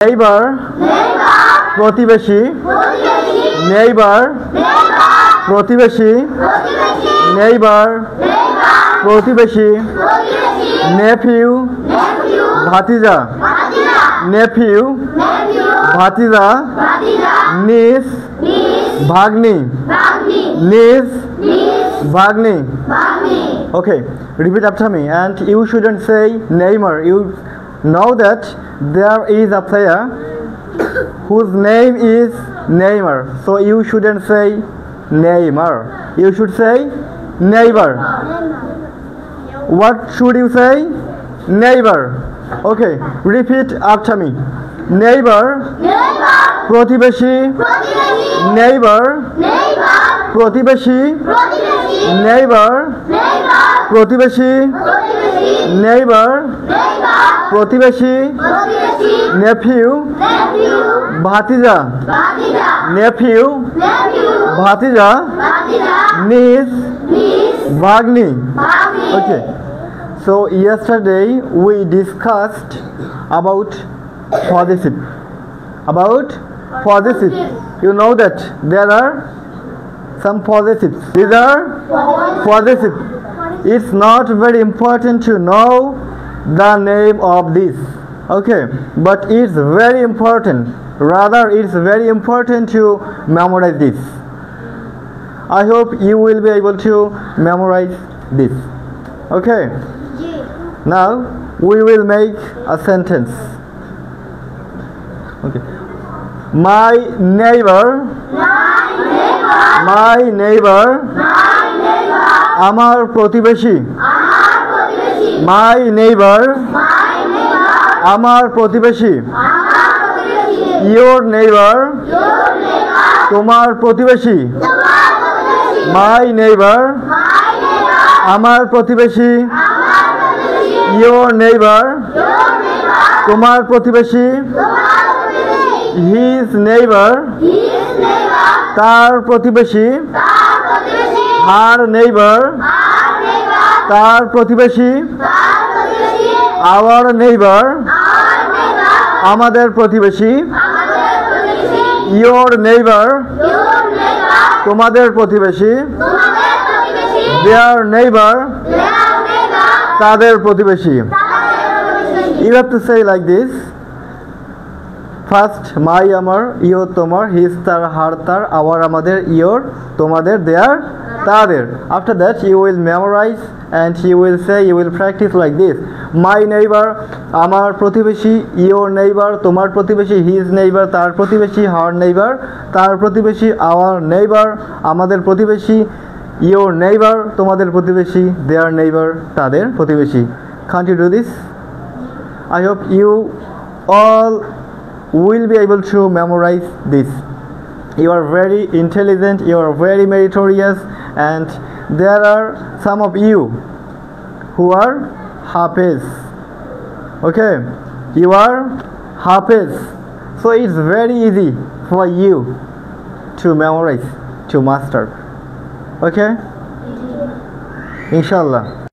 Neighbour প্রতিবেশী, neighbour প্রতিবেশী, neighbour প্রতিবেশী, নেফিউ ভাতিজা, নেফিউ ভাতিজা, নিস ভাগ্নি, নিস ভাগ্নি. Okay, repeat after me, and you shouldn't say Neymar. You know that there is a player whose name is Neymar, so you shouldn't say Neymar. You should say neighbor. What should you say? Neighbor. Okay, repeat after me. Neighbor প্রতিবেশী, neighbor প্রতিবেশী, neighbor প্রতিবেশী, neighbor প্রতিবেশী, nephew ভাতিজা, nephew ভাতিজা, niece ভাগ্নি. Okay, so yesterday we discussed about possessive. You know that there are some possessives. These are possessive. It's not very important to know the name of this, okay, but it's very important, rather it's very important to memorize this. I hope you will be able to memorize this. Okay, now we will make a sentence. Okay, my neighbor, my neighbor, আমার প্রতিবেশী, my neighbor, আমার প্রতিবেশী, your neighbor, তোমার প্রতিবেশী, my neighbor, আমার প্রতিবেশী, your neighbor, তোমার প্রতিবেশী, his neighbor, তার প্রতিবেশী, her neighbor, তার প্রতিবেশী, our neighbor, আমাদের প্রতিবেশী, your neighbor, তোমাদের প্রতিবেশী, their neighbor, তাদের প্রতিবেশী. You have to say like this. First, my, আমার, your, তোমার, his, তার, her, তার, our, আমাদের, your, তোমাদের, their, তাদের. After that, you will memorize and you will say, you will practice like this. My neighbor, আমার প্রতিবেশী, your neighbor, তোমার প্রতিবেশী, his neighbor, তার প্রতিবেশী, her neighbor, তার প্রতিবেশী, our neighbor, আমাদের প্রতিবেশী, your neighbor, তোমাদের প্রতিবেশী, their neighbor, তাদের প্রতিবেশী. Can't you do this? I hope you all will be able to memorize this. You are very intelligent, you are very meritorious, and there are some of you who are Hafiz. Okay, you are Hafiz, so it's very easy for you to memorize, to master. Okay, inshallah.